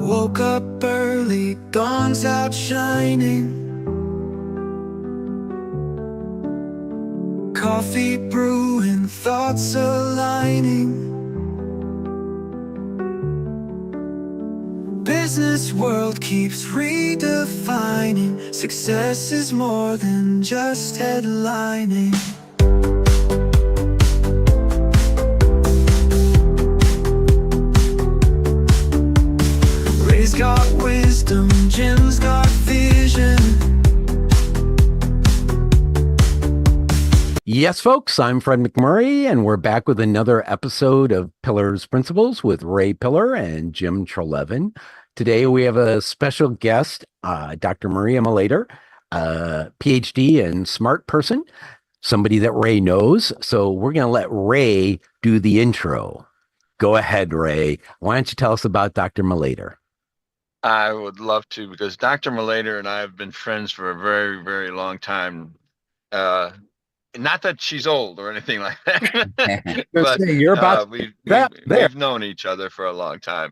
Woke up early, dawn's out shining. Coffee brewing, thoughts aligning. Business world keeps redefining. Success is more than just headlining. Ray's got wisdom, Jim's got vision. Yes, folks, I'm Fred McMurray, and we're back with another episode of Pillars Principles with Ray Pillar and Jim Treleaven. Today we have a special guest, Dr. Maria Malayter, PhD and smart person, somebody that Ray knows. So we're going to let Ray do the intro. Go ahead, Ray. Why don't you tell us about Dr. Malayter? I would love to, because Dr. Malayter and I have been friends for a very, very long time. Not that she's old or anything like that, but we've known each other for a long time.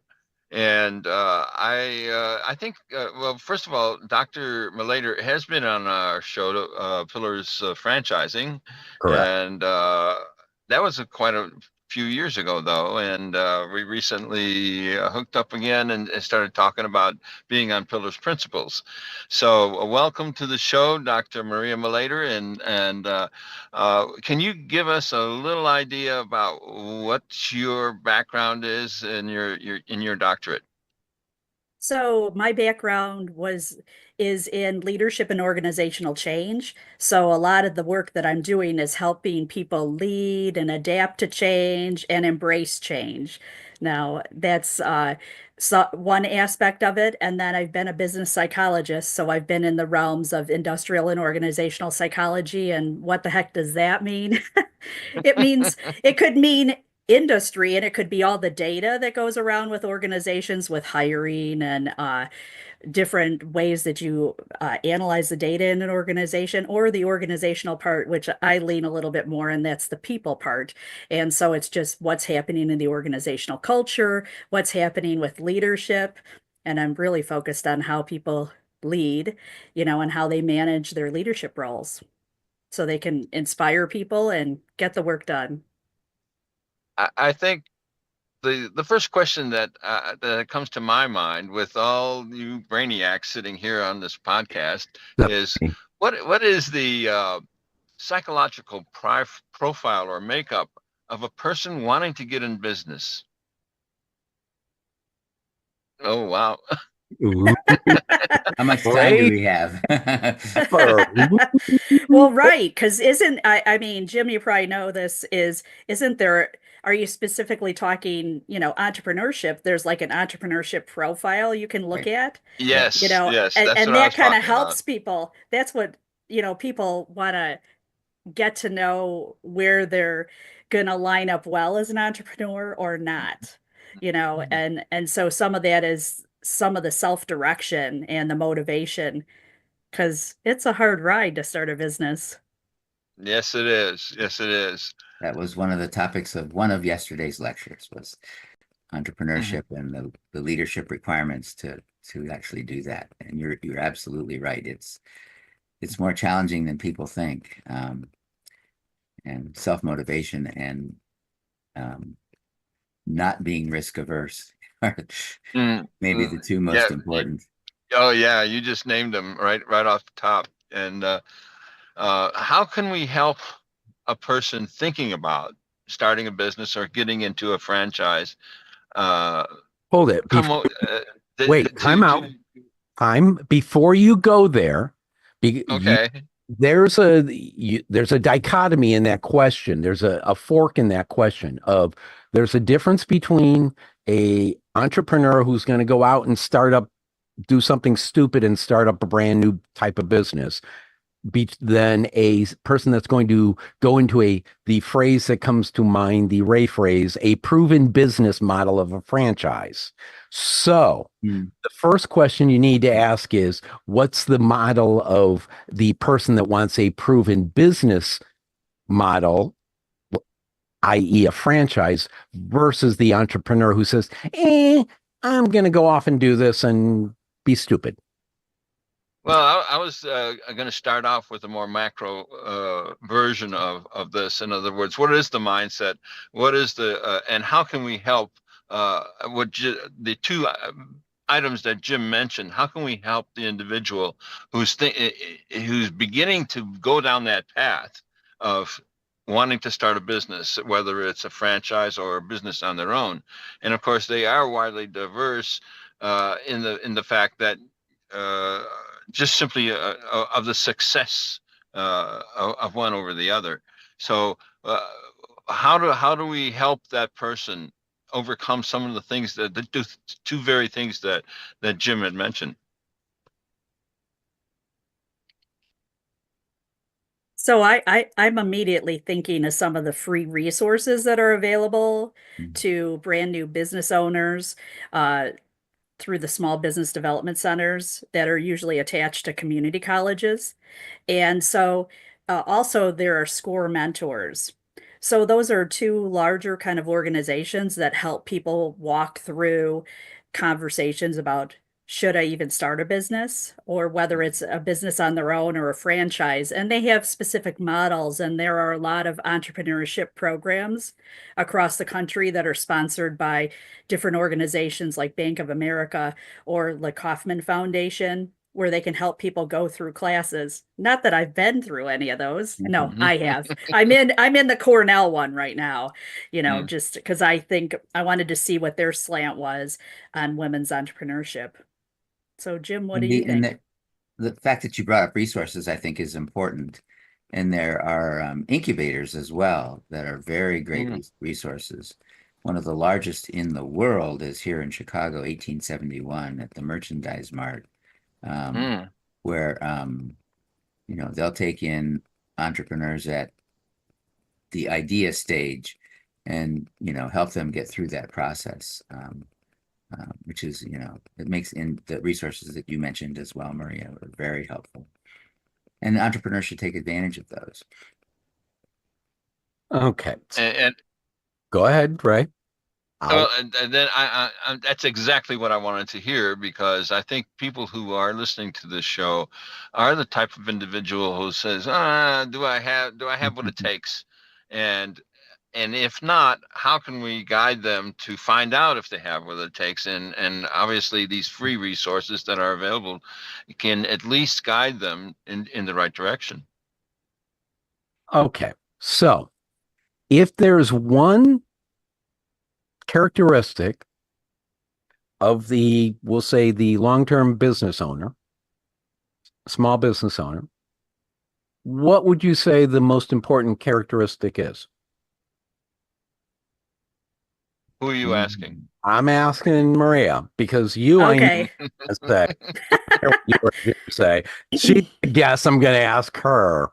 And I think, well, first of all, Dr. Malayter has been on our show, Pillars Franchising. Correct. And that was quite a few years ago, though, and we recently hooked up again and started talking about being on Pillars Principles. So welcome to the show, Dr. Maria Malayter, and can you give us a little idea about what your background is in your doctorate? So my background is in leadership and organizational change. So a lot of the work that I'm doing is helping people lead and adapt to change and embrace change. Now, that's one aspect of it. And then I've been a business psychologist. So I've been in the realms of industrial and organizational psychology. And what the heck does that mean? It could mean industry, and it could be all the data that goes around with organizations with hiring and different ways that you analyze the data in an organization, or the organizational part, which I lean a little bit more, and that's the people part. And so it's just what's happening in the organizational culture, what's happening with leadership, and I'm really focused on how people lead, and how they manage their leadership roles so they can inspire people and get the work done. I think the first question that comes to my mind, with all you brainiacs sitting here on this podcast, is what is the psychological profile or makeup of a person wanting to get in business? Oh, wow. How much time do we have? Well, right, because I mean, Jim, you probably know this, isn't there, are you specifically talking, entrepreneurship? There's like an entrepreneurship profile you can look at. Yes, yes, and that kind of helps people. That's what, people want to get to know, where they're going to line up well as an entrepreneur or not, and so some of that is some of the self-direction and the motivation, because it's a hard ride to start a business. Yes, it is. Yes, it is. That was one of the topics of one of yesterday's lectures, was entrepreneurship and the leadership requirements to actually do that. And you're absolutely right. It's more challenging than people think, and self-motivation and not being risk averse are maybe the two most important. Oh yeah, you just named them right off the top. And how can we help a person thinking about starting a business or getting into a franchise? Hold it. Wait, time out. Before you go there. Okay. There's a dichotomy in that question. There's a fork in that question of, there's a difference between a entrepreneur who's going to go out and do something stupid and start up a brand new type of business, than a person that's going to go into the phrase that comes to mind, the Ray phrase, a proven business model of a franchise. So the first question you need to ask is, what's the model of the person that wants a proven business model, i.e. a franchise, versus the entrepreneur who says, I'm going to go off and do this and be stupid. Well, I was going to start off with a more macro version of this. In other words, what is the mindset? What is the and how can we help? The two items that Jim mentioned. How can we help the individual who's beginning to go down that path of wanting to start a business, whether it's a franchise or a business on their own? And of course, they are widely diverse in the fact that. Just simply of the success of one over the other. So how do we help that person overcome some of the things that the two very things that Jim had mentioned? So I'm immediately thinking of some of the free resources that are available to brand new business owners. Through the small business development centers that are usually attached to community colleges. And so also there are SCORE mentors. So those are two larger kind of organizations that help people walk through conversations about should I even start a business, or whether it's a business on their own or a franchise. And they have specific models, and there are a lot of entrepreneurship programs across the country that are sponsored by different organizations like Bank of America or the Kauffman Foundation, where they can help people go through classes. Not that I've been through any of those. No, I have. I'm in the Cornell one right now, just because I think I wanted to see what their slant was on women's entrepreneurship. So Jim, what do you think? And the fact that you brought up resources, I think, is important. And there are incubators as well that are very great resources. One of the largest in the world is here in Chicago, 1871 at the Merchandise Mart, where they'll take in entrepreneurs at the idea stage and help them get through that process. Which is, it makes the resources that you mentioned as well, Maria, are very helpful. And entrepreneurs should take advantage of those. Okay. And go ahead, Ray. Well, and then I that's exactly what I wanted to hear, because I think people who are listening to this show are the type of individual who says, do I have what it takes? And if not, how can we guide them to find out if they have what it takes? And obviously these free resources that are available can at least guide them in the right direction. Okay. So if there's one characteristic of we'll say the long-term business owner, small business owner, what would you say the most important characteristic is? Who are you asking? I'm asking Maria, because I say, say she guess I'm going to ask her.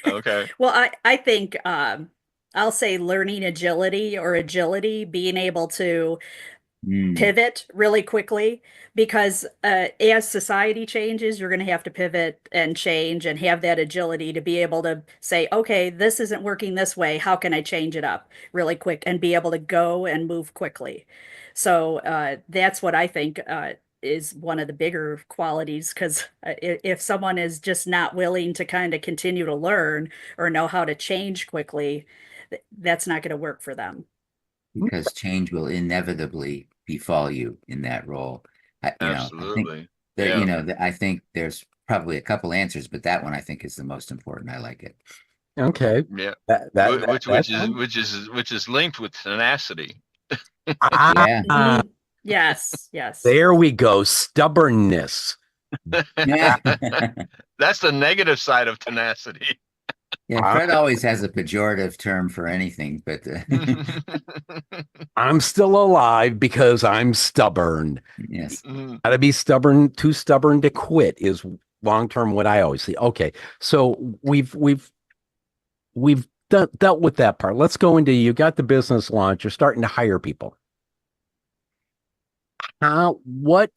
Okay. Well, I think I'll say learning agility, being able to pivot really quickly, because as society changes, you're going to have to pivot and change and have that agility to be able to say, okay, this isn't working this way. How can I change it up really quick and be able to go and move quickly? So that's what I think is one of the bigger qualities, because if someone is just not willing to kind of continue to learn or know how to change quickly, that's not going to work for them. Because change will inevitably befall you in that role. Absolutely. I think there's probably a couple answers, but that one I think is the most important. I like it. Okay. Yeah. Which is linked with tenacity. Yeah. Yes. There we go. Stubbornness. Yeah. That's the negative side of tenacity. Yeah, Fred always has a pejorative term for anything, but I'm still alive because I'm stubborn. Yes. Gotta be stubborn. Too stubborn to quit is long-term what I always see. Okay, so we've dealt with that part. Let's go into, you got the business launch. You're starting to hire people. What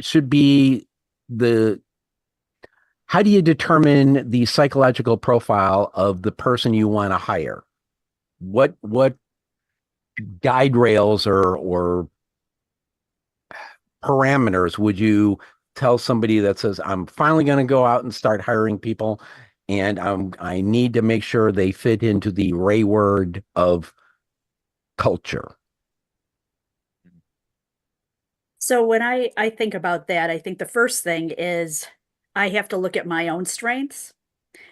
should be how do you determine the psychological profile of the person you want to hire? What guide rails or parameters would you tell somebody that says, I'm finally going to go out and start hiring people, and I need to make sure they fit into the Ray word of culture? So when I think about that, I think the first thing is I have to look at my own strengths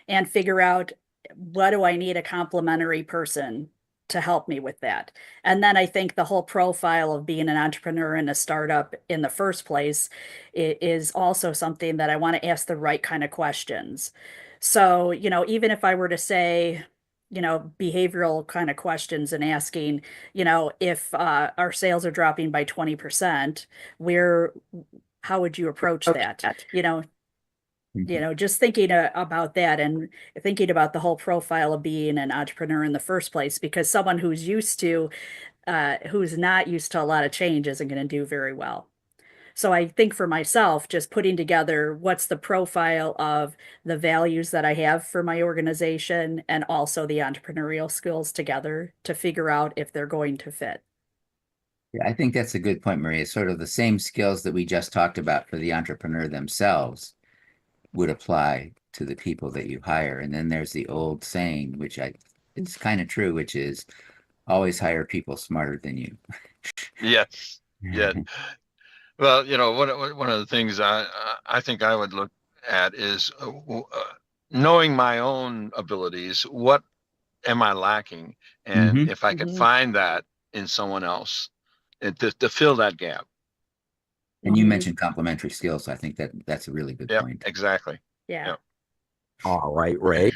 and figure out, what do I need a complementary person to help me with that? And then I think the whole profile of being an entrepreneur in a startup in the first place is also something that I want to ask the right kind of questions. So, even if I were to say, behavioral kind of questions and asking, if our sales are dropping by 20%, how would you approach that? Just thinking about that and thinking about the whole profile of being an entrepreneur in the first place, because someone who's not used to a lot of change isn't going to do very well. So I think for myself, just putting together what's the profile of the values that I have for my organization and also the entrepreneurial skills together to figure out if they're going to fit. Yeah, I think that's a good point, Maria. Sort of the same skills that we just talked about for the entrepreneur themselves would apply to the people that you hire. And then there's the old saying, it's kind of true, which is always hire people smarter than you. Yes. Yeah. Well, one of the things I think I would look at is knowing my own abilities. What am I lacking? And if I could find that in someone else, to fill that gap. And you mentioned complementary skills. So I think that's a really good point. Exactly. Yeah. Yep. All right, Ray.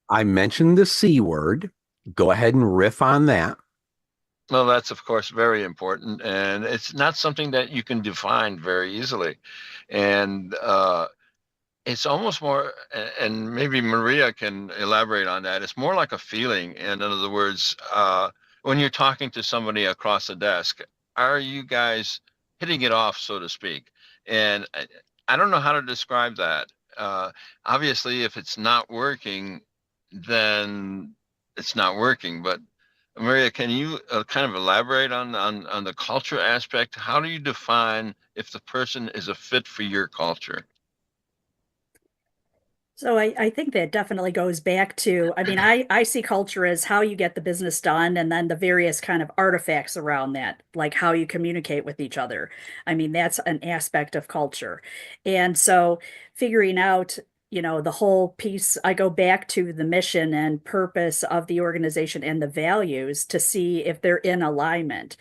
I mentioned the C word. Go ahead and riff on that. Well, that's of course very important, and it's not something that you can define very easily. And it's almost more, and maybe Maria can elaborate on that. It's more like a feeling. And in other words, when you're talking to somebody across the desk, are you guys hitting it off, so to speak? And I don't know how to describe that. Obviously, if it's not working, then it's not working. But Maria, can you kind of elaborate on the culture aspect? How do you define if the person is a fit for your culture? So I think that definitely goes back to, I see culture as how you get the business done and then the various kind of artifacts around that, like how you communicate with each other. That's an aspect of culture. And so figuring out, the whole piece, I go back to the mission and purpose of the organization and the values to see if they're in alignment.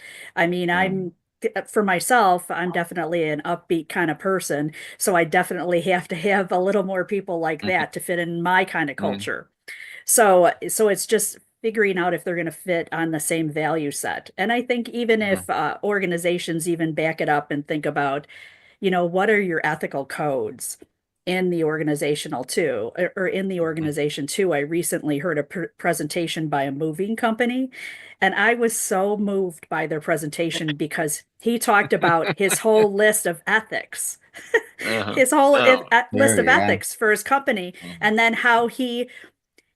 For myself, I'm definitely an upbeat kind of person. So I definitely have to have a little more people like that to fit in my kind of culture. So it's just figuring out if they're going to fit on the same value set. And I think even if organizations even back it up and think about, what are your ethical codes in the organizational too, or in the organization too. I recently heard a presentation by a moving company, and I was so moved by their presentation because he talked about his whole list of ethics, his whole list of ethics for his company, and then how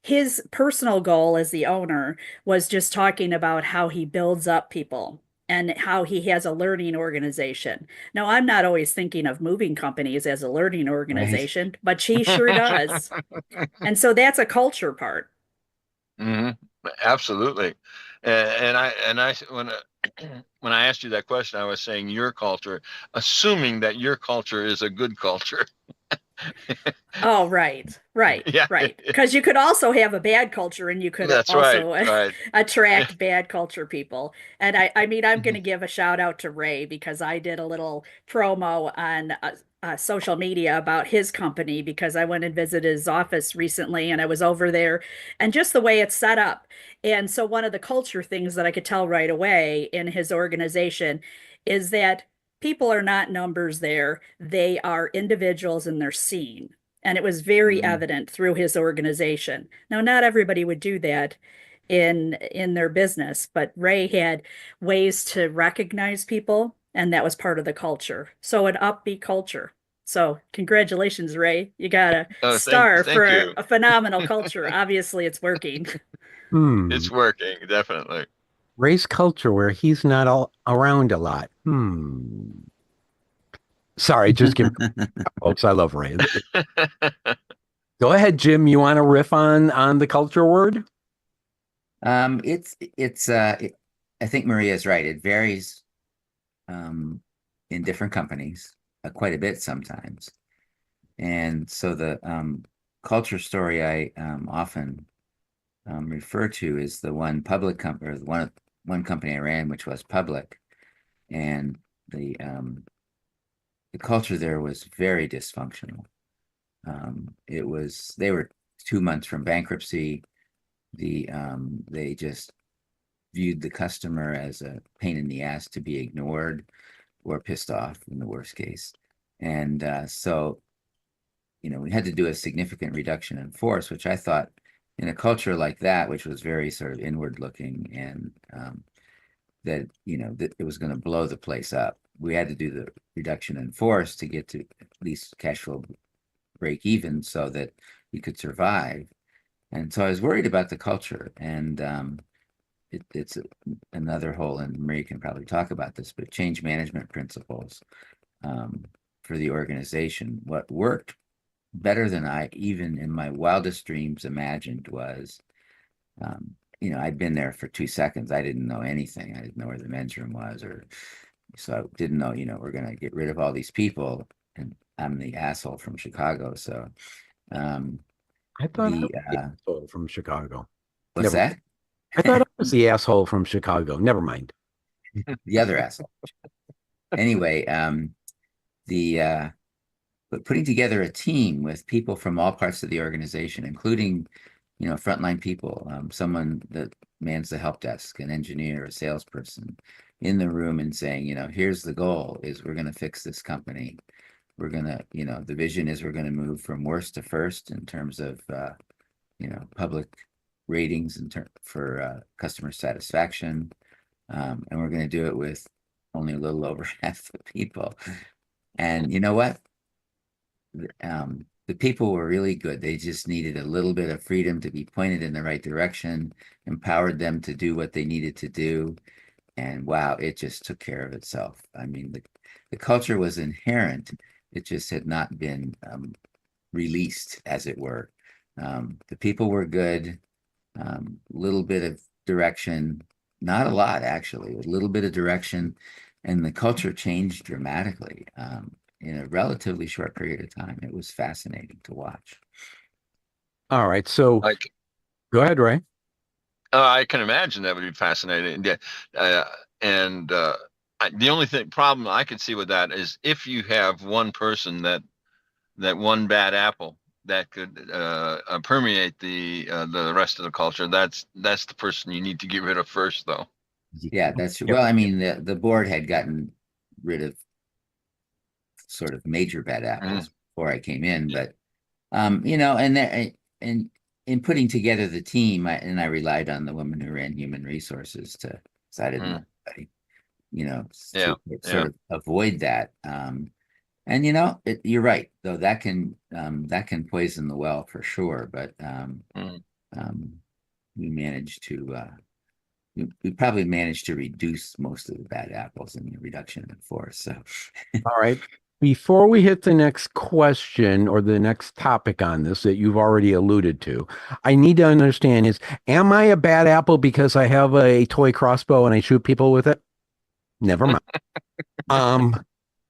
his personal goal as the owner was just talking about how he builds up people and how he has a learning organization. Now, I'm not always thinking of moving companies as a learning organization, but he sure does. And so that's a culture part. Absolutely. And I when I asked you that question, I was saying your culture, assuming that your culture is a good culture. Oh, right. Yeah. Right. Because you could also have a bad culture and you could also attract bad culture people. And I'm going to give a shout out to Ray because I did a little promo on social media about his company because I went and visited his office recently and I was over there and just the way it's set up. And so one of the culture things that I could tell right away in his organization is that people are not numbers there. They are individuals and they're seen. And it was very evident through his organization. Now, not everybody would do that in their business, but Ray had ways to recognize people, and that was part of the culture. So an upbeat culture. So congratulations, Ray. You got a star for a phenomenal culture. Obviously, it's working. It's working, definitely. Ray's culture where he's not all around a lot. Sorry, just give folks. I love Ray. Go ahead, Jim. You want to riff on the culture word? I think Maria's right. It varies in different companies quite a bit sometimes. And so the culture story I often refer to is the one public company, or one company I ran, which was public, and the culture there was very dysfunctional. They were 2 months from bankruptcy. They just viewed the customer as a pain in the ass to be ignored or pissed off in the worst case. And so, we had to do a significant reduction in force, which I thought in a culture like that, which was very sort of inward looking, and that it was going to blow the place up. We had to do the reduction in force to get to at least cash flow break even so that we could survive. And so I was worried about the culture, and it's another whole, and Marie can probably talk about this, but change management principles for the organization. What worked better than I even in my wildest dreams imagined was, I'd been there for 2 seconds. I didn't know anything. I didn't know where the men's room was, so I didn't know, we're going to get rid of all these people, and I'm the asshole from Chicago. So I thought I was the asshole from Chicago. What's that? I thought I was the asshole from Chicago. Never mind. The other asshole. Anyway, but putting together a team with people from all parts of the organization, including, frontline people, someone that mans the help desk, an engineer, a salesperson, in the room, and saying, here's the goal: is we're going to fix this company. We're going to, the vision is we're going to move from worst to first in terms of, public ratings for customer satisfaction. And we're going to do it with only a little over half the people. And you know what? The people were really good. They just needed a little bit of freedom to be pointed in the right direction, empowered them to do what they needed to do. And wow, it just took care of itself. I mean, the culture was inherent. It just had not been released, as it were. The people were good, little bit of direction, not a lot, actually, a little bit of direction, and the culture changed dramatically in a relatively short period of time. It was fascinating to watch. All right. So go ahead, Ray. I can imagine that would be fascinating. Yeah. The only problem I could see with that is if you have one person that one bad apple that could permeate the rest of the culture. That's the person you need to get rid of first, though. Yeah, that's true. Well, I mean, the board had gotten rid of sort of major bad apples before I came in, but and in putting together the team, I relied on the woman who ran human resources to, because I didn't know anybody, to sort of avoid that. And you're right, though, that can poison the well for sure. But we managed to we probably managed to reduce most of the bad apples in the reduction in force. So all right. Before we hit the next question or the next topic on this that you've already alluded to, I need to understand is, am I a bad apple because I have a toy crossbow and I shoot people with it? Never mind.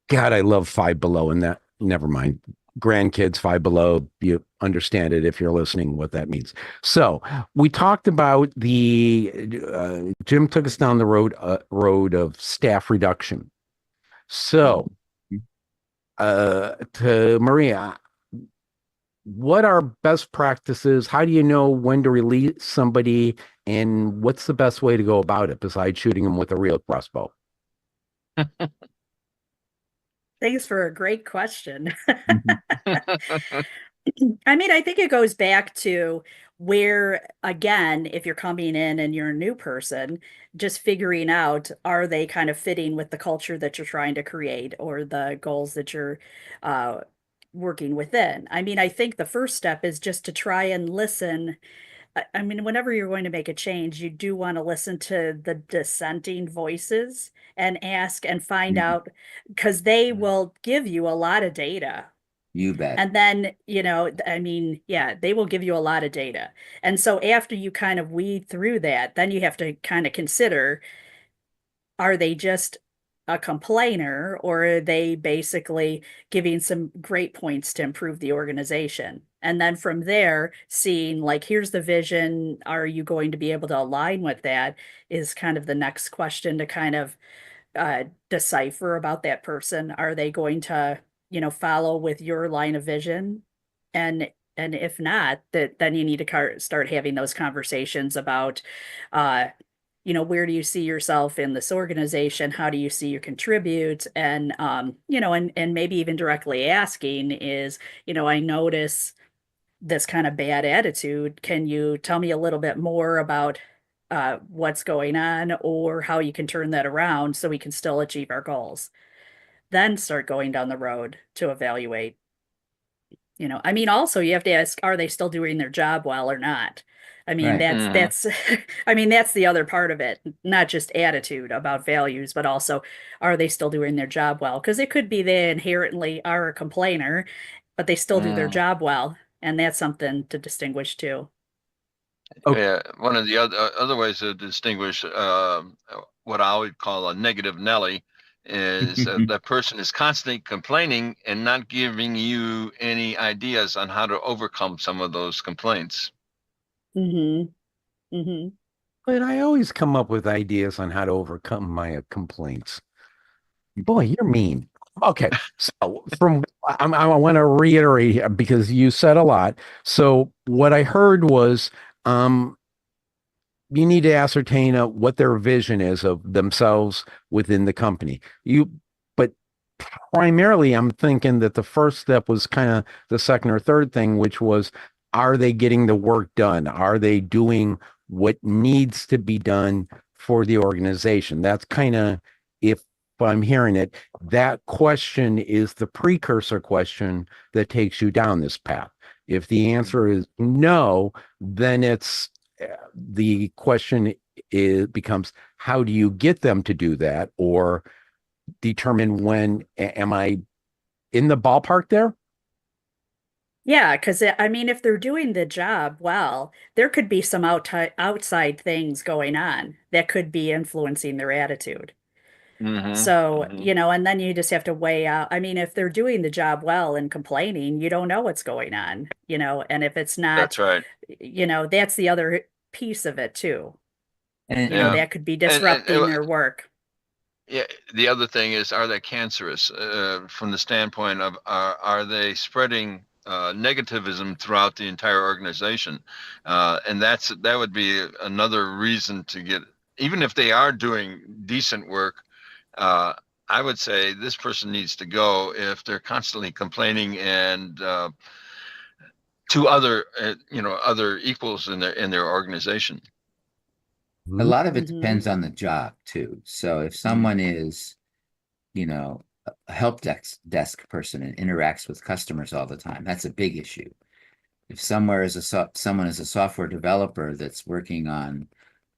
God, I love Five Below, and that, never mind. Grandkids, Five Below, you understand it if you're listening, what that means. So we talked about Jim took us down the road of staff reduction. So to Maria, what are best practices? How do you know when to release somebody, and what's the best way to go about it besides shooting them with a real crossbow? Thanks for a great question. I mean, I think it goes back to where, again, if you're coming in and you're a new person, just figuring out, are they kind of fitting with the culture that you're trying to create or the goals that you're working within? I mean, I think the first step is just to try and listen I mean, whenever you're going to make a change, you do want to listen to the dissenting voices and ask and find Mhm. out, because they will give you a lot of data. You bet. And then, I mean, yeah, they will give you a lot of data. And so after you kind of weed through that, then you have to kind of consider, are they just a complainer, or are they basically giving some great points to improve the organization? And then from there, seeing like, here's the vision. Are you going to be able to align with that? Is kind of the next question to kind of decipher about that person. Are they going to, follow with your line of vision? And if not, then you need to start having those conversations about, uh, where do you see yourself in this organization? How do you see you contribute? And, and maybe even directly asking is, I notice this kind of bad attitude. Can you tell me a little bit more about what's going on, or how you can turn that around so we can still achieve our goals? Then start going down the road to evaluate. I mean, also you have to ask, are they still doing their job well or not? I mean, Right. that's I mean, that's the other part of it, not just attitude about values, but also, are they still doing their job well? Because it could be they inherently are a complainer, but they still do their Mm. job well, and that's something to distinguish too. Okay. Yeah, one of the other ways to distinguish what I would call a negative Nelly is that person is constantly complaining and not giving you any ideas on how to overcome some of those complaints. Mm-hmm. Mm-hmm. But I always come up with ideas on how to overcome my complaints. Boy, you're mean. Okay, so I want to reiterate here because you said a lot. So what I heard was, you need to ascertain what their vision is of themselves within the company. But primarily, I'm thinking that the first step was kind of the second or third thing, which was, are they getting the work done? Are they doing what needs to be done for the organization? That's kind of, if I'm hearing it, that question is the precursor question that takes you down this path. If the answer is no, then the question becomes, how do you get them to do that, or determine when am I in the ballpark there? Yeah, because I mean, if they're doing the job well, there could be some outside things going on that could be influencing their attitude. So, and then you just have to weigh out. I mean, if they're doing the job well and complaining, you don't know what's going on, and if it's not, That's right. that's the other piece of it too. And Yeah. That could be And, disrupting their work. yeah, the other thing is, are they cancerous from the standpoint of are they spreading negativism throughout the entire organization? And that would be another reason to get, even if they are doing decent work, I would say this person needs to go if they're constantly complaining and to other other equals in their organization. a lot of it Mhm. depends on the job too. So if someone is, a help desk person and interacts with customers all the time, that's a big issue. If someone is a software developer that's working on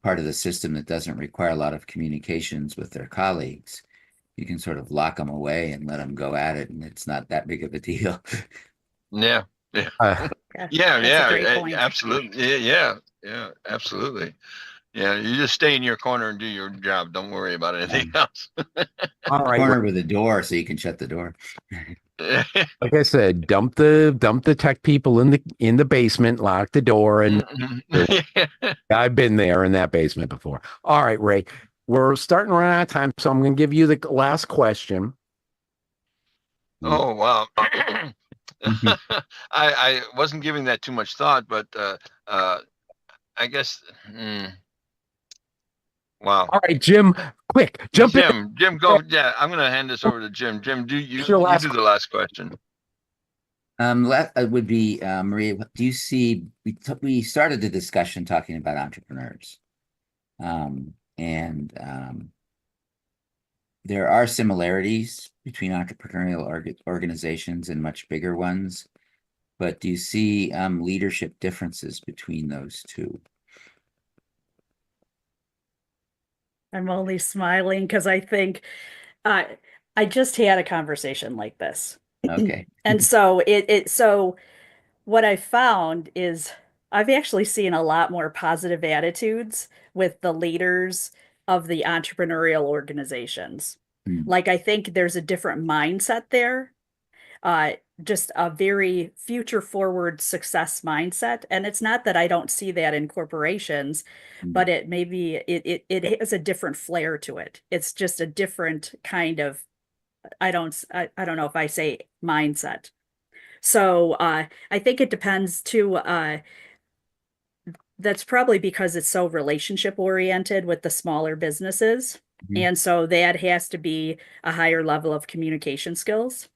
part of the system that doesn't require a lot of communications with their colleagues, you can sort of lock them away and let them go at it, and it's not that big of a deal. Yeah, yeah, Uh, yeah, That's a great yeah, point. absolutely. Yeah, absolutely. Yeah, you just stay in your corner and do your job. Don't worry about anything else. all right. Corner with a door so you can shut the door. Like I said, dump the tech people in the basement, lock the door, and I've been there in that basement before. All right, Ray, we're starting to run out of time, so I'm going to give you the last question. Oh, wow. I wasn't giving that too much thought, but I guess. Wow. All right, Jim, quick, jump in. Jim, go. Yeah, I'm gonna hand this over to Jim. Jim, It's your you last do the last question. Would be Maria. Do you see? We started the discussion talking about entrepreneurs, and there are similarities between entrepreneurial organizations and much bigger ones. but do you see leadership differences between those two? I'm only smiling because I think I just had a conversation like this. Okay. And so so what I found is I've actually seen a lot more positive attitudes with the leaders of the entrepreneurial organizations. Mm. Like I think there's a different mindset there, just a very future forward success mindset. And it's not that I don't see that in corporations, but it maybe it has a different flair to it. It's just a different kind of I don't know if I say mindset. So I think it depends too. That's probably because it's so relationship oriented with the smaller businesses. Mhm. And so that has to be a higher level of communication skills.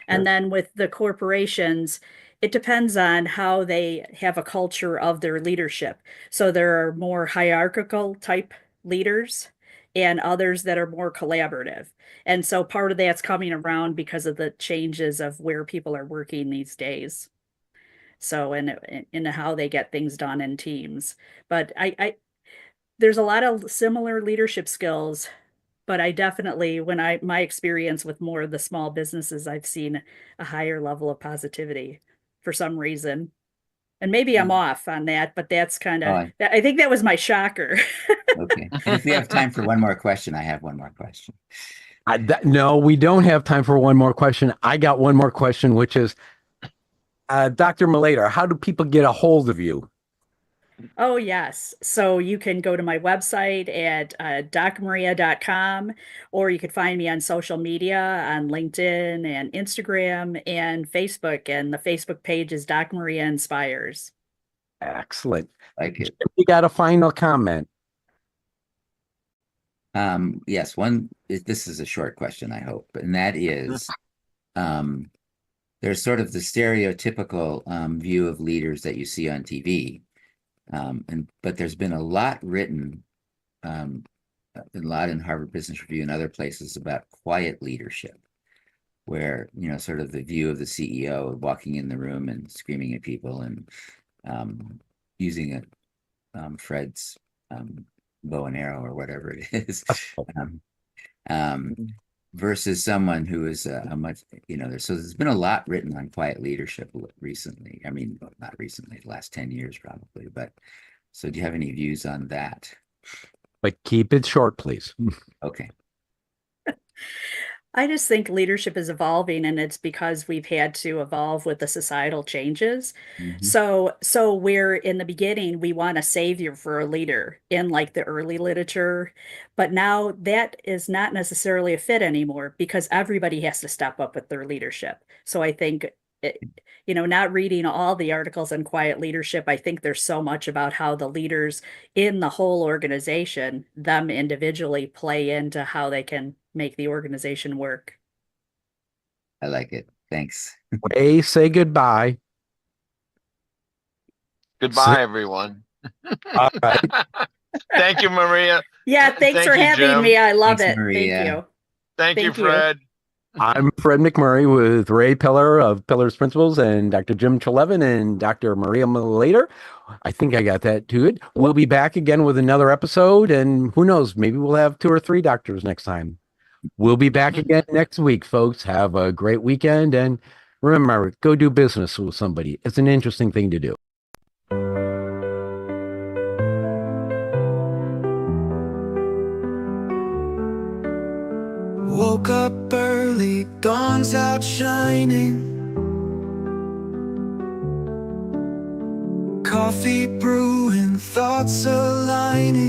And then with the corporations, it depends on how they have a culture of their leadership. So there are more hierarchical type leaders and others that are more collaborative. And so part of that's coming around because of the changes of where people are working these days. So in how they get things done in teams. But I there's a lot of similar leadership skills, but I definitely, when my experience with more of the small businesses, I've seen a higher level of positivity for some reason. And maybe I'm off on that, but that's kind of, Oh, I think that was my shocker. okay. And if we have time for one more question, I have one more question. No, we don't have time for one more question. I got one more question, which is, Dr. Malayter, how do people get a hold of you? Oh, yes. So you can go to my website at docmaria.com, or you could find me on social media on LinkedIn and Instagram and Facebook. And the Facebook page is Doc Maria Inspires. Excellent. Like it. You got a final comment? Yes, this is a short question, I hope, and that is, there's sort of the stereotypical view of leaders that you see on TV. But there's been a lot written, a lot in Harvard Business Review and other places about quiet leadership, where, sort of the view of the CEO walking in the room and screaming at people and using Fred's bow and arrow or whatever it is, versus someone who is a much, so there's been a lot written on quiet leadership recently. I mean, not recently, the last 10 years probably, but so do you have any views on that? But keep it short, please. Okay. I just think leadership is evolving, and it's because we've had to evolve with the societal changes. So where in the beginning we want a savior for a leader in like the early literature, but now that is not necessarily a fit anymore because everybody has to step up with their leadership. So I think not reading all the articles on quiet leadership, I think there's so much about how the leaders in the whole organization, them individually, play into how they can make the organization work. I like it. Thanks. Ray, say goodbye. Goodbye, everyone. All right. Thank you, Maria. Yeah, thanks Thank for you, having Jim. me. I love Thanks, it. Maria. Thank you. Thank you, Thank you. Fred. I'm Fred McMurray with Ray Pillar of Pillar's Principles and Dr. Jim Treleaven and Dr. Maria Malayter. I think I got that too good. We'll be back again with another episode, and who knows, maybe we'll have 2 or 3 doctors next time. We'll be back again next week, folks. Have a great weekend, and remember, go do business with somebody. It's an interesting thing to do. Woke up early, dawn's out shining. Coffee brewing, thoughts aligning.